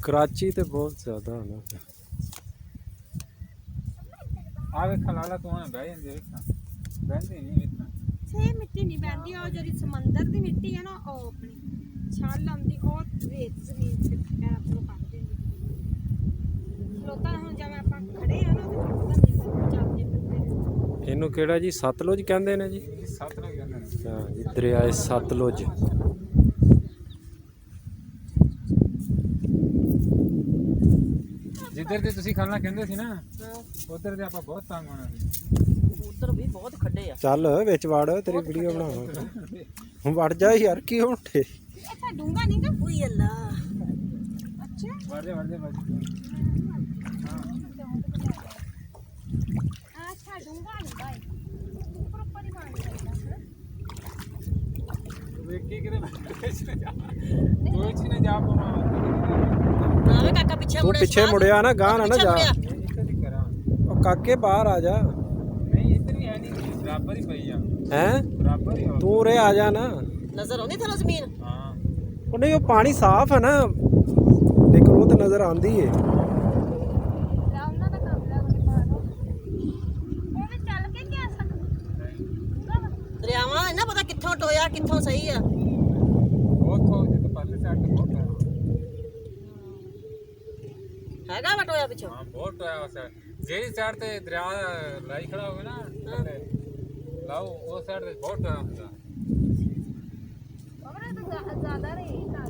कराची तो बहुत ज्यादा है ना। ਆ ਵੇਖ ਲਾਲਾ ਤੂੰ ਬਹਿ ਜਾਂਦੀ ਵੇਖਾਂ ਬਹਿੰਦੀ ਨਹੀਂ ਇਤਨਾ ਸੇ ਮਿੱਟੀ ਨਹੀਂ ਬਹਿੰਦੀ ਉਹ ਜਿਹੜੀ ਸਮੁੰਦਰ ਦੀ ਮਿੱਟੀ ਹੈ ਨਾ ਉਹ ਆਪਣੀ ਛਾਲ ਆਉਂਦੀ ਉਹ ਰੇਤ ਜ਼ਮੀਨ ਤੇ ਪੈਰ ਤੋਂ ਕੱਢ ਦਿੰਦੀ ਖਲੋਤਾ ਹੁਣ ਜਿਵੇਂ ਆਪਾਂ ਖੜੇ ਆ ਨਾ ਤੇ ਚੱਲਦੇ ਫਿਰਦੇ ਇਹਨੂੰ ਕਿਹੜਾ ਜੀ ਸਤਲੁਜ ਕਹਿੰਦੇ ਨੇ ਜੀ? ਸਤਲਜ ਕਹਿੰਦੇ ਨੇ। ਹਾਂ ਜੀ ਦਰਿਆਏ ਸਤਲੁਜ। ਜਿੱਧਰ ਤੇ ਤੁਸੀਂ ਖਾਣਾ ਕਹਿੰਦੇ ਸੀ ਨਾ ਉਧਰ ਤੇ ਆਪਾਂ ਬਹੁਤ ਤੰਗ ਹੋਣਾ ਸੀ। ਉਧਰ ਵੀ ਬਹੁਤ ਖੱਡੇ ਆ। ਚੱਲ ਵਿੱਚ ਵੜ ਤੇਰੀ ਵੀਡੀਓ ਬਣਾਵਾਂ। ਹੁਣ ਵੜ ਜਾ ਯਾਰ ਕੀ ਹੁੰਦੇ ਅੱਛਾ ਡੂੰਗਾ ਨਹੀਂ ਤਾਂ ਓਏ ਅੱਲਾ ਅੱਛਾ ਵੜ ਜਾ ਅੱਛਾ ਡੂੰਗਾ ਨਹੀਂ ਭਾਈ ਉੱਪਰ ਉੱਪਰ ਹੀ ਪਾਣੀ ਚਾਹੀਦਾ ਵੇਖੀ ਕਿਤੇ ਕੋਈ ਚ ਨਾ ਜਾ ਪਾਵਾਂ ਆਵੇ ਕਾਕਾ ਪਿੱਛੇ ਤੂੰ ਮੁੜੇ ਪਿੱਛੇ ਮੁੜਿਆ ਨਾ ਗਾਂ ਨਾ ਜਾ। ਇੱਥੇ ਦੀ ਕਰਾਂ ਉਹ ਕਾਕੇ ਬਾਹਰ ਆ ਜਾ। ਨਹੀਂ ਇੱਧਰ ਵੀ ਹੈ ਨਹੀਂ ਬਰਾਬਰ ਹੀ ਪਈ ਆ ਹੈ ਬਰਾਬਰ ਹੀ ਹੋ ਤੂੰ ਉਰੇ ਆ ਜਾ ਨਾ। ਨਜ਼ਰ ਆਉਂਦੀ ਥੱਲੇ ਜ਼ਮੀਨ। ਹਾਂ ਉਹ ਨਹੀਂ ਉਹ ਪਾਣੀ ਸਾਫ਼ ਹੈ ਨਾ ਲੇਕਿਨ ਉਹ ਤਾਂ ਨਜ਼ਰ ਆਂਦੀ ਏ। ਉਹਨਾਂ ਦਾ ਕੰਮ ਲੈ ਉਹਨੇ ਪਾ ਦੋ ਉਹ ਵੀ ਚੱਲ ਕੇ ਕੀ ਆ ਸਕਦਾ ਦਰਿਆਵਾਂ ਇਹਨਾਂ ਪਤਾ ਕਿੱਥੋਂ ਟੋਇਆ ਕਿੱਥੋਂ ਸਹੀ ਆ। ਉੱਥੋਂ ਜਿੱਥੇ ਪਰਲੇ ਸਾਈਡ ਤੇ ਬਹੁਤ ਹੈ ਹੈਗਾ ਵਾ ਟੋਇਆ ਪਿੱਛੋਂ। ਹਾਂ ਬਹੁਤ ਟੋਇਆ ਵਸਾ ਜਿਹੜੀ ਸਾਈਡ ਤੇ ਦਰਿਆ ਲਾਈ ਖੜਾ ਹੋਵੇ ਨਾ ਥੱਲੇ ਲਾਓ ਉਹ ਸਾਈਡ ਤੇ ਬਹੁਤ ਟੋਇਆ ਹੁੰਦਾ। ਉਹਨੇ ਤਾਂ ਜ਼ਿਆਦਾ ਰਹੀ ਨਾ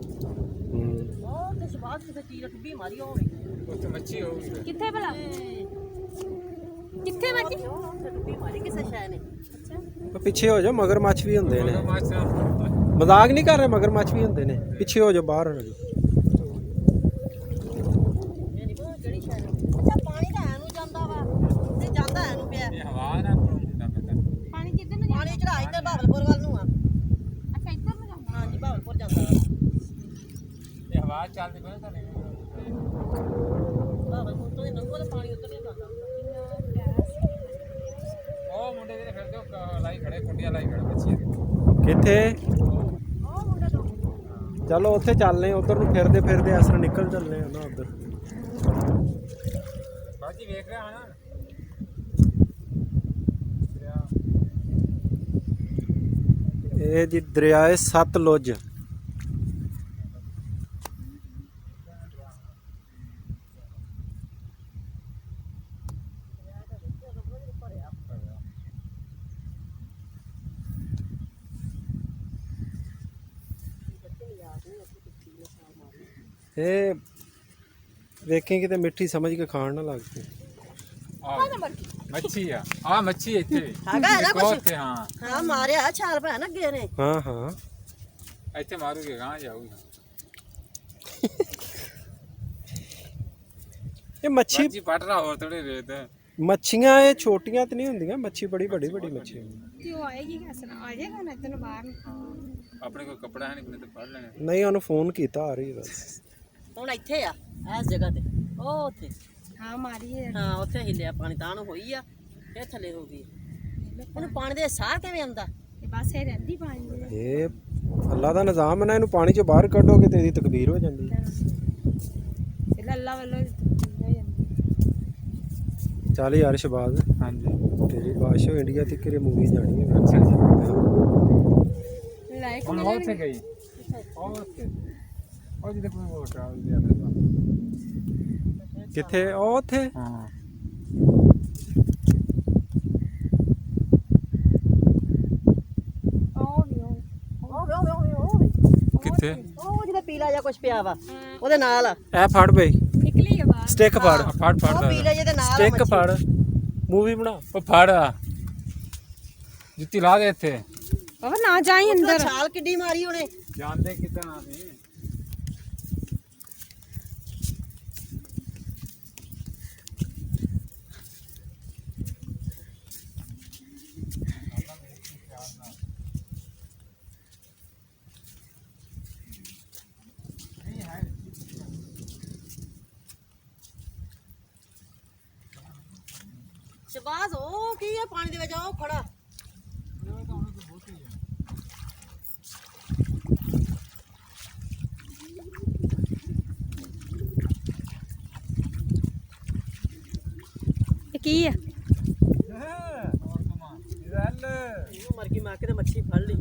ਉਹ ਤੇ ਸ਼ਬਾਦ ਕਿਸੇ ਚੀਜ਼ ਨੂੰ ਟੁੱਬੀ ਮਾਰੀ ਹੋਵੇ। ਉੱਥੇ ਮੱਛੀ ਹੋਊਗੀ ਕਿੱਥੇ ਭਲਾ ਕਿੱਥੇ ਬੱਜੀ ਉੱਥੇ ਟੁੱਬੀ ਮਾਰੀ ਕਿਸੇ ਸ਼ੈ ਨੇ। ਉਹ ਪਿੱਛੇ ਹੋ ਜਾ ਮਗਰਮੱਛ ਵੀ ਹੁੰਦੇ ਨੇ। ਮਾਛਾ ਮਜ਼ਾਕ ਨਹੀਂ ਕਰ ਰਹੇ ਮਗਰਮੱਛ ਵੀ ਹੁੰਦੇ ਨੇ। ਪਿੱਛੇ ਹੋ ਜਾ ਬਾਹਰ ਹੋ ਜਾ। ਕਿਹੜੀ ਸ਼ੈ ਨੇ। ਅੱਛਾ ਪਾਣੀ ਤਾਂ ਐਨੂੰ ਜਾਂਦਾ ਵਾ ਤੇ ਜਾਂਦਾ ਐਨੂੰ ਪਿਆ। ਇਹ ਹਵਾ ਨਾ ਹੁੰਦਾ ਪਤਾ ਪਾਣੀ ਕਿੱਧਰ ਨੂੰ ਪਾਣੀ ਚੜਾ ਇੱਧਰ ਭਾਵਲਪੁਰ ਵੱਲ ਨੂੰ ਆ। ਅੱਛਾ ਇੱਧਰ ਨੂੰ ਜਾਂਦਾ ਹਾਂਜੀ ਭਾਵਲਪੁਰ ਜਾਂਦਾ ਵਾ। ਇਹ ਹਵਾ ਚੱਲਦੀ ਪਈ ਨਾ ਤਾਂ ਭਾਵਲਪੁਰ ਤੋਂ ਨੰਗੋ ਦਾ ਪਾਣੀ ਉੱਧਰ ਨਹੀਂ ਜਾਂਦਾ। ਉਹ ਮੁੰਡੇ ਜਿਹੜੇ ਫਿਰਦੇ ਉਹ ਲਾਈ ਖੜੇ ਕੁੰਡੀਆਂ ਲਾਈ ਖੜੇ ਮੱਛੀ ਕਿੱਥੇ? ਉਹ ਮੁੰਡਾ ਤੋਂ ਚਲੋ ਉੱਥੇ ਚੱਲਨੇ ਉਧਰ ਨੂੰ ਫਿਰਦੇ ਫਿਰਦੇ ਅਸਰ ਨਿਕਲ ਚੱਲਨੇ ਆ ਨਾ ਉਧਰ। ਬਾਜੀ ਵੇਖ ਰਿਹਾ ਨਾ ਇਹ ਜੀ ਦਰਿਆਏ ਸਤਲੁਜ। ਇਹ ਵੇਖੀ ਕਿਤੇ ਮਿੱਠੀ ਸਮਝ ਕੇ ਖਾਣ ਨਾ ਲੱਗ ਪਈ। ਮੱਛੀ ਆ ਮੱਛੀ ਇੱਥੇ ਹੈਗਾ ਨਾ ਕੁਛ। ਉੱਥੇ ਹਾਂ ਹਾਂ ਮਾਰਿਆ ਛਾਲ ਭੈਣ ਅੱਗੇ ਨੇ। ਹਾਂ ਹਾਂ ਇੱਥੇ ਮਾਰੂਗੇ ਗਾਂ ਜਾਊਗੀ ਇਹ ਮੱਛੀ ਮੱਛੀ ਪੱਟ ਰਹਾ ਹੋਰ ਥੋੜੇ ਰੇਤ ਮੱਛੀਆਂ ਇਹ ਛੋਟੀਆਂ ਤੇ ਨਹੀਂ ਹੁੰਦੀਆਂ। ਮੱਛੀ ਬੜੀ ਵੱਡੀ ਵੱਡੀ ਮੱਛੀ ਹੁੰਦੀ। ਤੇ ਉਹ ਆਏਗੀ ਕਿਸਨ ਆ ਜਾਏਗਾ ਨਾ ਤੈਨੂੰ ਬਾਹਰ ਨੂੰ ਆਪਣੇ ਕੋਲ ਕੱਪੜਾ ਹੈ ਨਹੀਂ ਕੋਈ ਤੇ ਪੜ ਲੈਣੇ ਨਹੀਂ ਉਹਨੂੰ ਫੋਨ ਕੀਤਾ ਆ ਰਹੀ ਬਸ। ਹੁਣ ਇੱਥੇ ਆ ਇਸ ਜਗ੍ਹਾ ਤੇ ਉਹ ਉੱਥੇ ਹਾਂ ਮਾਰੀ ਹੈ ਹਾਂ ਉੱਥੇ ਹਿੱਲਿਆ ਪਾਣੀ ਤਾਂ ਨੂੰ ਹੋਈ ਆ ਫਿਰ ਥੱਲੇ ਹੋ ਗਈ। ਉਹਨੂੰ ਪਾਣੀ ਦੇ ਸਾਹ ਕਿਵੇਂ ਆਉਂਦਾ? ਇਹ ਬਸ ਇਹ ਰਹਿੰਦੀ ਪਾਣੀ ਦੇ ਇਹ ਅੱਲਾ ਦਾ ਨਿਜ਼ਾਮ ਹੈ ਨਾ। ਇਹਨੂੰ ਪਾਣੀ ਚੋਂ ਬਾਹਰ ਕੱਢੋਗੇ ਤੇ ਇਹਦੀ ਤਕਬੀਰ ਹੋ ਜਾਂਦੀ ਹੈ। ਇਹ ਲੱਲਾ ਵੱਲੋਂ ਚੱਲ ਯਾਰ ਸ਼ਬਾਜ਼ ਹਾਂਜੀ ਤੇਰੀ ਬਾਸ਼ੋ ਇੰਡੀਆ ਤੇ ਕਿਰੇ ਮੂਵੀ ਜਾਣੀ ਹੈ। ਅੱਛਾ ਜੀ ਲਾਇਕ ਹੁਣ ਉਹ ਉੱਥੇ ਗਈ ਉਹ ਉੱਥੇ ਉਹ ਜਿਹਦੇ ਕੋਈ ਹੋਰ ਟਰਾਵਲ ਦੀ ਆਦਤ ਕਿੱਥੇ? ਉਹ ਉੱਥੇ ਹਾਂ ਕਿੱਥੇ ਉਹ ਜਿਹੜਾ ਪੀਲਾ ਜਿਹਾ ਕੁਝ ਪਿਆ ਵਾ ਉਹਦੇ ਨਾਲ ਆ। ਇਹ ਫੜ ਬਈ ਨਿਕਲੀ ਹੈ ਬਾਹਰ ਸਟਿਕ ਫੜ ਫੜ ਉਹ ਪੀਲੇ ਜਿਹੇ ਦੇ ਨਾਲ ਆ ਸਟਿਕ ਮੱਛੀ। ਫੜ ਮੂਵੀ ਬਣਾ। ਉਹ ਫੜ ਜੁੱਤੀ ਲਾ ਦੇ ਇੱਥੇ ਬਾਬਾ ਨਾ ਜਾਈ ਅੰਦਰ ਛਾਲ ਕਿੱਡੀ ਮਾਰੀ ਉਹਨੇ। ਜਾਣਦੇ ਕਿੱਦਾਂ ਆਵੇਂ ਸ਼ਬਾਜ਼ ਉਹ ਕੀ ਆ ਪਾਣੀ ਦੇ ਵਿੱਚ ਉਹ ਖੜਾ। ਕੀ ਆ ਇਹਨੂੰ ਮਰ ਗਈ ਮਾਰ ਕੇ ਤੇ ਮੱਛੀ ਫੜ ਲਈ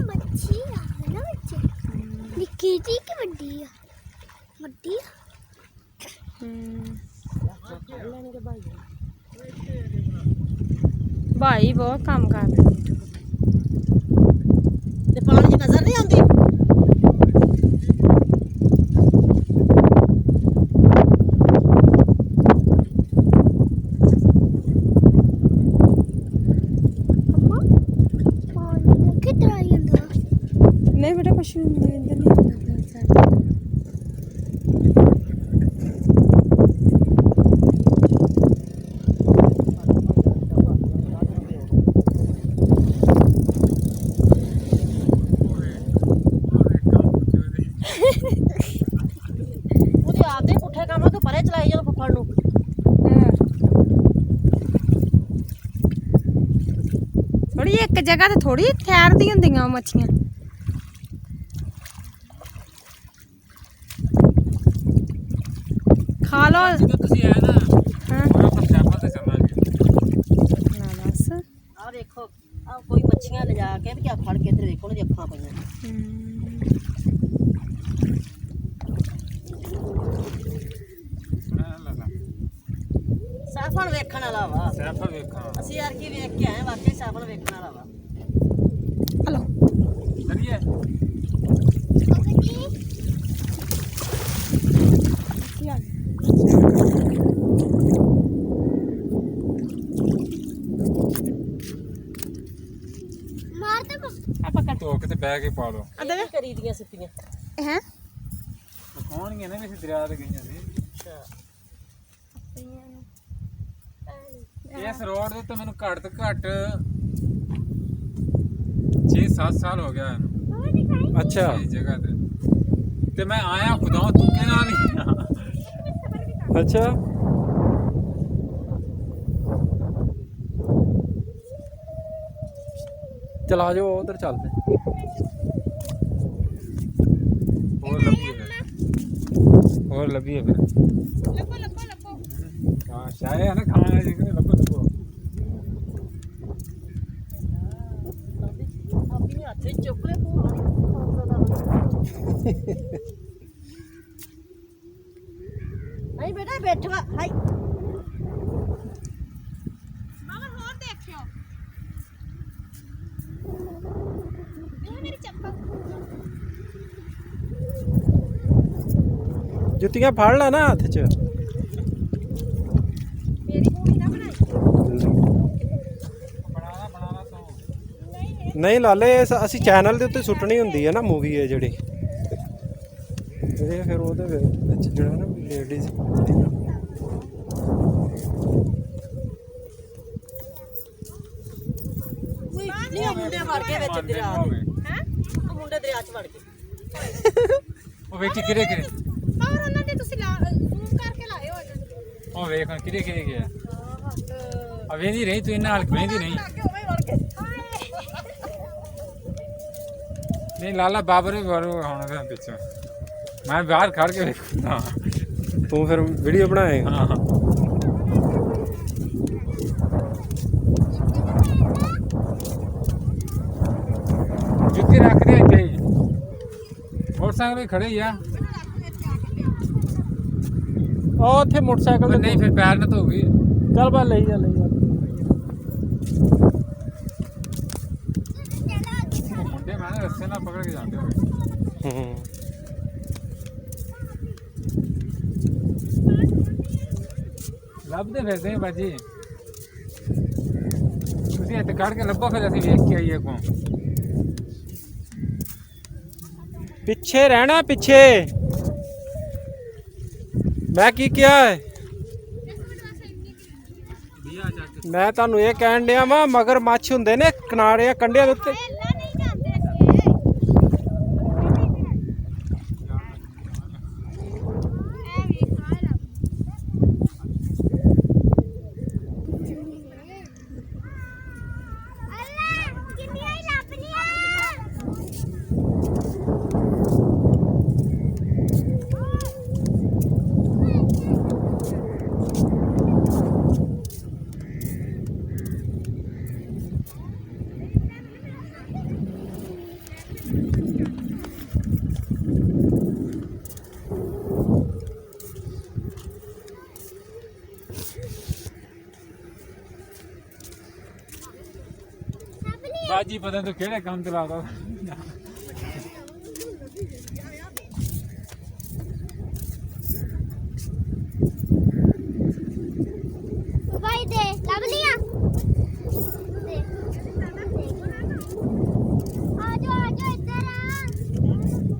ਮੱਛੀ ਆ ਨਾ ਬੱਚੇ ਨਿੱਕੀ ਜੀ ਕਿ ਵੱਡੀ ਆ ਵੱਡੀ ਆ ਭਾਈ ਬਹੁਤ ਕੰਮ ਕਰਦੇ ਤੇ ਪਾਣੀ 'ਚ ਨਜ਼ਰ ਨਹੀਂ ਆਉਂਦੀ ਪਾਣੀ ਕਿੱਧਰ ਆ ਜਾਂਦਾ ਨਹੀਂ ਬੇਟਾ ਕੁਛ ਨਹੀਂ ਇੰਦਰ ਨਹੀਂ ਆਉਂਦਾ ਉਹਦੇ ਆਪਦੇ ਪੁੱਠੇ ਕੰਮਾਂ ਤੋਂ ਪਰੇ ਚਲਾਈ ਜਦੋਂ ਫੁੱਫੜ ਨੂੰ ਥੋੜੀ ਇੱਕ ਜਗ੍ਹਾ ਤੇ ਥੋੜੀ ਠਹਿਰਦੀ ਹੁੰਦੀਆਂ ਉਹ ਮੱਛੀਆਂ ਖਾ ਲੋ ਜਦੋਂ ਤੁਸੀਂ ਆਏ ਨਾ ਹਾਂ ਉਹ ਆਪਾਂ ਸੈਪਲ ਤੇ ਚੱਲਾਂਗੇ ਨਾ ਬਸ ਆਹ ਦੇਖੋ ਆਹ ਕੋਈ ਮੱਛੀਆਂ ਲਿਜਾ ਕੇ ਵੀ ਆ ਫੜ ਕੇ ਇੱਧਰ ਦੇਖੋ ਉਹਦੀ ਅੱਖਾਂ ਪਈਆਂ ਸਾਫਣ ਵੇਖਣ ਵਾਲਾ ਵਾ ਸੈਪਲ ਵੇਖਾਂ ਅਸੀਂ ਯਾਰ ਕੀ ਵੇਖ ਕੇ ਆਏ ਵਾਕਈ ਸਾਫਣ ਵੇਖਣ ਵਾਲਾ ਵਾ ਹਲੋ ਚਲਿਏ ਕੀ ਆ ਮਾਰ ਤੇ ਆਪਾਂ ਕਰ ਧੋ ਕੇ ਤੇ ਬਹਿ ਕੇ ਪਾ ਲਓ ਅਦੇ ਕਰੀ ਦੀਆਂ ਸਿੱਪੀਆਂ ਹੈ ਦਿਖਾਉਣਗੀਆਂ ਨਾ ਵੀ ਅਸੀਂ ਦਰਿਆ ਤੇ ਗਈਆਂ ਸੀ ਇਸ ਰੋਡ ਦੇ ਤਾਂ ਮੈਨੂੰ ਘੱਟ ਤੋਂ ਘੱਟ 6-7 ਸਾਲ ਹੋ ਗਿਆ ਇਹਨੂੰ ਅੱਛਾ ਇਸ ਜਗ੍ਹਾ ਤੇ ਮੈਂ ਆਇਆ ਖੁਦਾ ਤੁੱਕੇ ਨਾਲ ਨਹੀਂ ਅੱਛਾ ਚਲਾ ਜਾਓ ਉਧਰ ਚੱਲਦੇ ਹੋਰ ਲੱਭੀਏ ਫਿਰ ਲੱਭੋ ਲੱਭੋ ਲੱਭੋ ਹਾਂ ਸ਼ਾਇਦ ਹੈ ਨਾ ਖਾਣਾ ਜੀ ਕਿ ਲੱਭੋ ਆਪਣੀ ਹੱਥੇ ਚੁੱਕ ਲੈ ਤੂੰ ਨਹੀਂ ਬੇਟਾ ਬੈਠਵਾ ਹਾਈ ਮਾਮਾ ਹੋਰ ਦੇਖਿਓ ਇਹ ਮੇਰੀ ਚੱਪਲ ਜੁੱਤੀਆਂ ਫੜ ਲੈ ਨਾ ਹੱਥ 'ਚ ਮੇਰੀ ਮੂਵੀ ਨਾ ਬਣਾਈ ਬਣਾਣਾ ਤੂੰ ਨਹੀਂ ਲਾਲੇ ਅਸੀਂ ਚੈਨਲ ਦੇ ਉੱਤੇ ਸੁੱਟਣੀ ਹੁੰਦੀ ਹੈ ਨਾ ਮੂਵੀ ਹੈ ਜਿਹੜੀ ਇਹ ਫਿਰ ਉਹਦੇ ਵਿੱਚ ਜਿਹੜਾ ਨਾ ਲੇਡੀਜ਼ ਨਹੀਂ ਉਹ ਮੁੰਡੇ ਵੜ ਕੇ ਵਿੱਚ ਦਰਿਆ ਦੇ ਹੈ ਉਹ ਮੁੰਡੇ ਦਰਿਆ 'ਚ ਵੜ ਗਏ ਉਹ ਵੇਖੀ ਕਿਰੇ ਔਰ ਉਹਨਾਂ ਦੇ ਤੁਸੀਂ ਜ਼ੂਮ ਕਰਕੇ ਲਾਏ ਹੋ ਇਹਨਾਂ ਦੇ ਉਹ ਵੇਖ ਹੁਣ ਕਿਰੇ ਗਿਆ ਆ ਵੇਂਦੀ ਰਹੀ ਤੂੰ ਇੰਨਾ ਹਲਕ ਵੇਂਦੀ ਨਹੀਂ ਨਹੀਂ ਲਾਲਾ ਬਾਬਰ ਵੀ ਬੜੋ ਹੁਣ ਦੇ ਪਿੱਛੇ ਮੈਂ ਬਾਹਰ ਖੜ ਕੇ ਵੇਖਦਾ ਤੂੰ ਫਿਰ ਵੀਡੀਓ ਬਣਾਏਗਾ ਹਾਂ ਜੁੱਤੀ ਰੱਖ ਦੇ ਇੱਥੇ ਹੀ ਮੋਟਰਸਾਈਕਲ ਵੀ ਖੜੇ ਹੀ ਆ ਉਹ ਉੱਥੇ ਮੋਟਰਸਾਈਕਲ ਪਰ ਨਹੀਂ ਫਿਰ ਪੈਰ ਨਾ ਧੋਗੀ ਚੱਲ ਬਾ ਲਈ ਜਾ ਮੁੰਡੇ ਮੈਂ ਰਸਤੇ ਨਾਲ ਪਕੜ ਕੇ ਜਾਂਦੇ ਹੋਏ ਹੂੰ ਲੱਭਦੇ ਫਿਰਦੇ ਆ ਬਾਜੀ ਤੁਸੀਂ ਇੱਥੇ ਕੱਢ ਕੇ ਲੱਭੋ ਫਿਰ ਅਸੀਂ ਵੇਖ ਕੇ ਆਈਏ ਕੋ ਪਿੱਛੇ ਰਹਿਣਾ ਪਿੱਛੇ ਮੈਂ ਕੀ ਕਿਹਾ ਹੈ ਮੈਂ ਤੁਹਾਨੂੰ ਇਹ ਕਹਿਣ ਡਿਆ ਵਾਂ ਮਗਰ ਮੱਛ ਹੁੰਦੇ ਨੇ ਕਿਨਾਰੇ ਕੰਢਿਆਂ ਦੇ ਉੱਤੇ ਬਾਜੀ ਪਤਾ ਤੂੰ ਕਿਹੜੇ ਕੰਮ ਤੇ ਲਾਦਾ भाई दे लग लिया दे आ जाओ इधर आ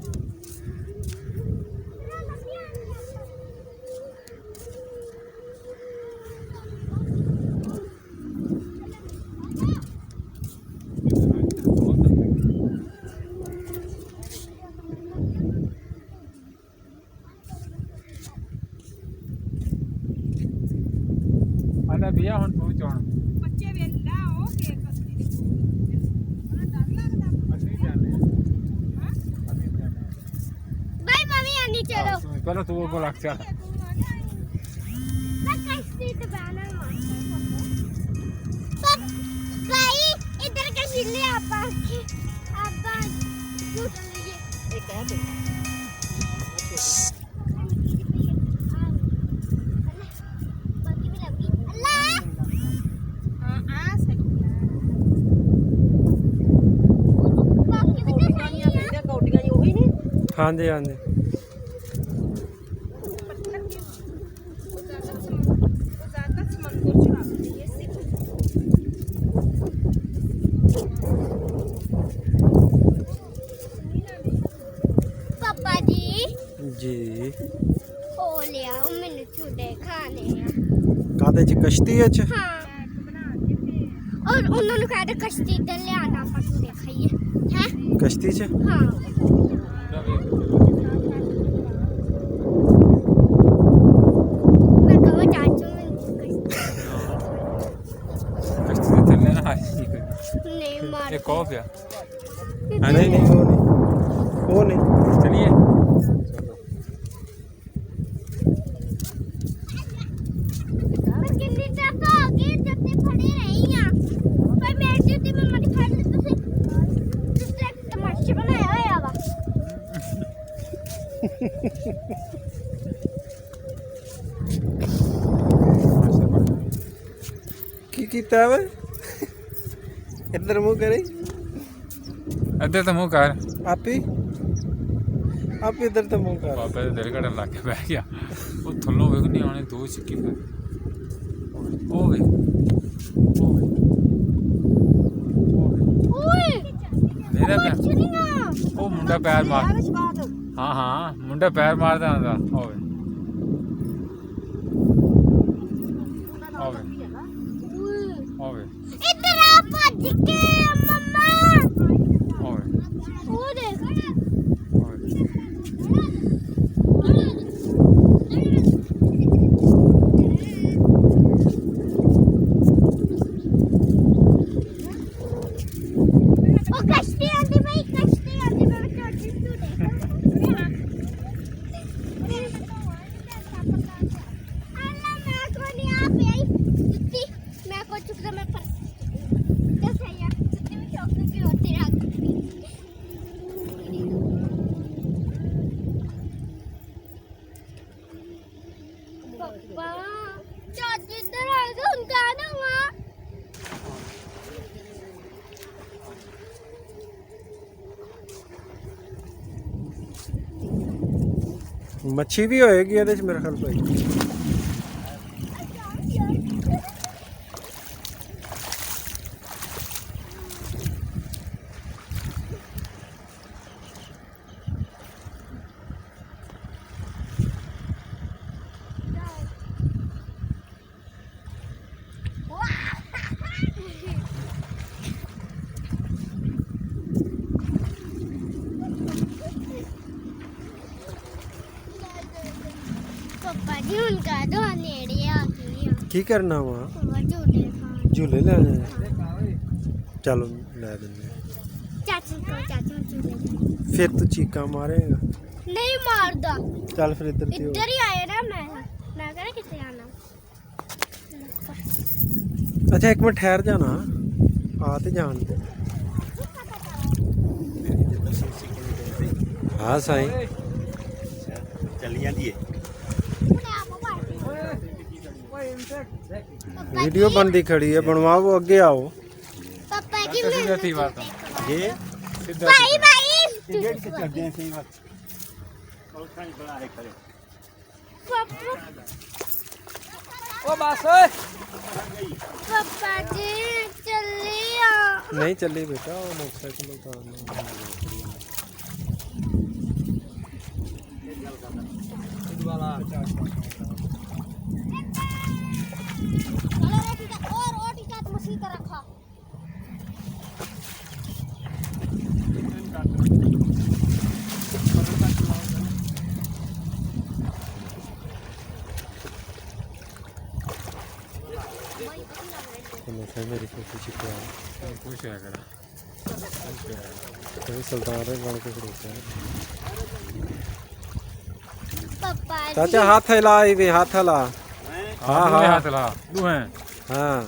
ਆਂਦਾ ਬਿਆ ਹੁਣ ਤੂੰ ਚੋਣ ਬੱਚੇ ਵੇਲਾ ਉਹ ਕੇ ਕਸਤੀ ਦੀ ਉਹਨਾਂ ਡਰ ਲੱਗਦਾ ਅਸੀਂ ਜਾਂਦੇ ਹਾਂ भाई मम्मी आनी चलो ਪਹਿਲਾਂ ਤੂੰ ਉਹ ਲੱਗ ਚੱਲ मैं कश्ती पे बैनर पर भाई इधर कश्ती ले आपा झूठ लीजिए एक है तो बाकी भी लगी अल्लाह ਹਾਂ ਆ ਸਹੀ बाकी भी तो सही ਕੌਡੀਆਂ ਕਹਿੰਦੇ ਕੌਡੀਆਂ ਜੀ ਉਹੀ ਨੇ ਹਾਂਜੀ ਹਾਂਜੀ ਪੱਥਰ ਦੀ ਉਹ ਜ਼ਿਆਦਾ ਸਮੁੰਦਰ ਚ ਰੱਖਦੀ ਹੈ ਸਿੱਖ पापा जी ਜੀ हो लिया मैंने झूठे खाने हैं ਕਾਹਦੇ ਚ ਕਸ਼ਤੀ ਚ हाँ ਬਣਾ ਕੇ ਤੇ और उन्होंने कहा था कश्ती इधर ले आना पर झूठे खाइए हैं ਕਸ਼ਤੀ ਚ हाँ मैं कहूँ चाचू मैं ਕਸ਼ਤੀ ਦੇ ਥੱਲੇ ਨਾ ਆਈ नहीं मार ਇਹ ਕੌਫ ਆ ਨਹੀਂ ਨਹੀਂ ਉਹ ਨਹੀਂ ਚਲਿਏ मैं कितनी तक आगे जब फड़ी रही हैं पर मेरे जूते में मत फड़ ले तुझे तमाशा बनाया होया वा ਕੀ ਕੀਤਾ ਵੇ ਇੱਧਰ ਮੂੰਹ ਕਰੇ ਅੱਧੇ ਤਾਂ ਮੂੰਹ ਕਰ ਆਪੀ ਆਪ ਇੱਧਰ ਤਾਂ ਮੂੰਹ ਕਰ ਬਾਬੇ ਦੇ ਦਿਲ ਘੜਨ ਲੱਗ ਕੇ ਬਹਿ ਗਿਆ ਉਹ ਥੱਲੋਂ ਵੇਖ ਨਹੀਂ ਆਣੇ ਦੋ ਸਿੱਕੀ ਫਿਰ ਉਹ ਵੇ ਉਹ ਵੇ ओए ਮੇਰਾ ਪਿਆ सुनिया ਉਹ ਮੁੰਡਾ ਪੈਰ ਮਾਰ ਹਾਂ ਹਾਂ ਮੁੰਡਾ ਪੈਰ ਮਾਰਦਾ ਹੁੰਦਾ ਹੋਵੇ ਹੋਵੇ ਹੋਵੇ इधर आ भज के मम्मा ਹੋਵੇ वो देख ਹੋਵੇ ओ कश्ती आंदी भाई मैं छोटी तू देख अल्लाह मैं को नहीं आ पे आई जुत्ती मैं को चुप मैं पर तो सही है जुत्ती में शौक की होती रख पापा चाची इधर आ गए उनका ना वहाँ ਮੱਛੀ ਵੀ ਹੋਏਗੀ ਇਹਦੇ ਚ ਮੇਰੇ ਖਿਆਲ ਭਾਈ पापा जी उनका तो नेड़े आ गई ਕੀ ਕਰਨਾ ਵਾ वो झूठे खान ਝੂਲੇ ਲੈਣੇ ਆ। ਚਲੋ ਲੈ ਦਿੰਦੇ ਆ। चाची को झूठे ਫਿਰ ਤੂੰ ਚੀਕਾਂ ਮਾਰੇਗਾ नहीं मारदा ਚੱਲ ਫਿਰ ਇੱਧਰ ਤੇ ਹੋ इधर ही आए ना मैं कह कितने आना ਅੱਛਾ ਇੱਕ ਮਿੰਟ ਠਹਿਰ ਜਾਣਾ ਆ ਤੇ ਜਾਣ ਦੇ ਹਾਂ ਸਾਈਂ ਚੱਲ ਜਾਂਦੀ ਏ वीडियो बनती खड़ी है बनवाओ आगे आओ पापा सीधा थी बात ये सीधा भाई भाई गेट से चढ़ गए सही बात और खानी बड़ा है खड़े पापा जी चलिए नहीं चली बेटा वो मोटरसाइकिल उतारना और रोटी का मसीह का रखा मेरी फोटो छिपा खुश है कर सुल्तान रे बन के खड़ोते हैं पापा चाचा हाथ हिला भी हाथ हिला हाँ हाँ हाथ ला दो हैं हाँ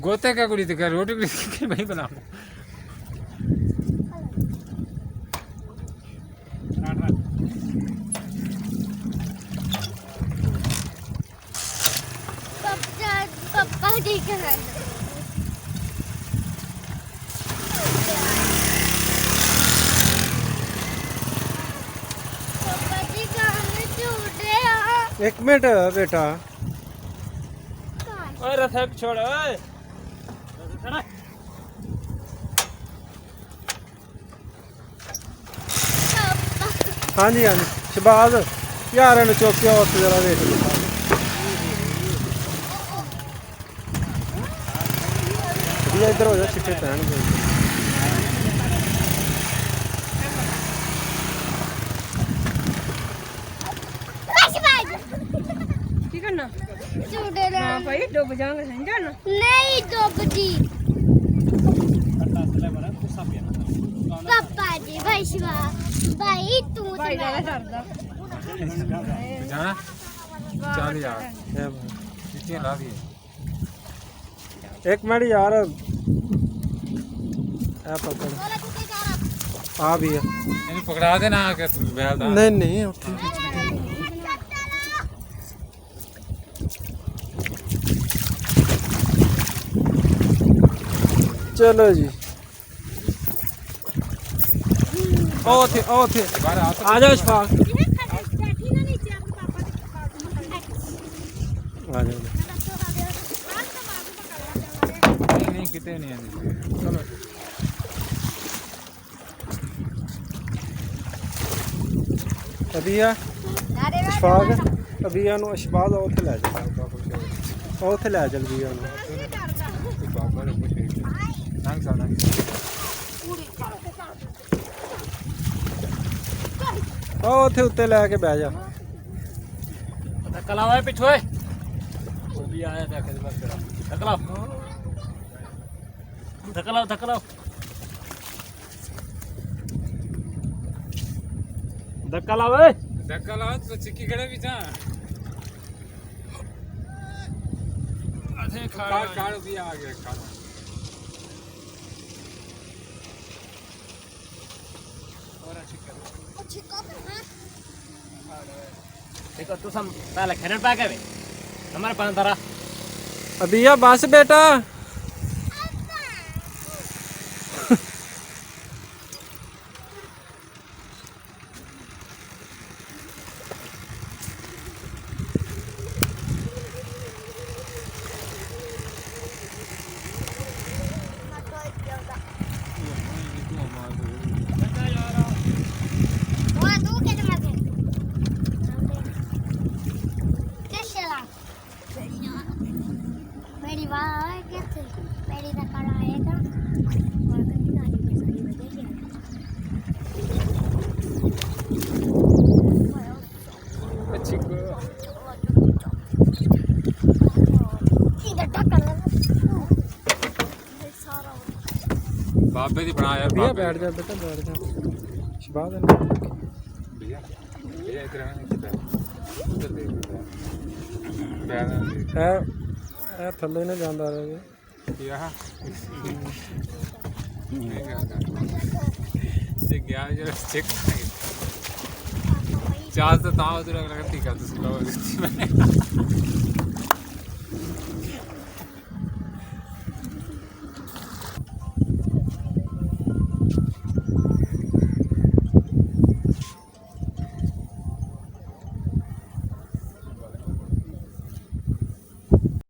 गोते का कुड़ी तो रोटी कुड़ी भाई बना पापा ठीक है पापा जी कहाँ झूठे हैं एक मिनट बेटा ओए रथक छोड़ ओए हाँ जी हाँ जी शबाज यार ने चौकिया उस जरा देख लो ये इधर हो जा छिपे पहन गए ਕੀ ਕਰਨਾ झूठे ना ਹਾਂ ਭਾਈ ਡੁੱਬ ਜਾਵਾਂਗੇ ਸਮਝਾ ਨਾ नहीं डूबती पापा जी भाई शिवा भाई तू ਭਾਈ ਦਾ ਡਰਦਾ जाना चल यार कितने ला दिए एक मिनट यार ए पकड़ आ भी है इन्हें पकड़ा देना के बैल दा नहीं नहीं उठी चलो जी ओ थे बाहर आ आ जाओ शफाक ਬੈਠੀ ਨਾ ਨੀਚੇ ਆਪਣੇ ਪਾਪਾ ਦੇ आ जाओ नहीं कितने नहीं आने चलो अबिया शफाक अबिया नु शफाक उत्थे ले जा उत्थे ले चल बिया नु बाबा ने कुछ नांग साड़ा ओ उत्थे उत्ते ले के बैठ जा धक्का लाओ पिछो वो भी आया था खिदमत करा धक्का लाओ धक्का लाओ धक्का लाओ धक्का लाओ धक्का लाओ तो चिक्की खड़े भी था अरे कार भी आ गया खाना और अच्छी कर देखो तू सम पहले खेलने पा के हमारे पास धरा अबिया बस बेटा मेरी वाह कैसे मेरी का आएगा और कहीं ना कहीं सारी बजेगी अच्छी को इधर टक्कर बाबे दी बना यार अबिया बैठ जा बेटा बैठ जा शबाज भैया भैया इधर आना किधर उधर देख बैठ है ए थल्ले ने जांदा रहे यहाँ ये गया जो चेक चार्ज तो ताऊ उधर लगती का तो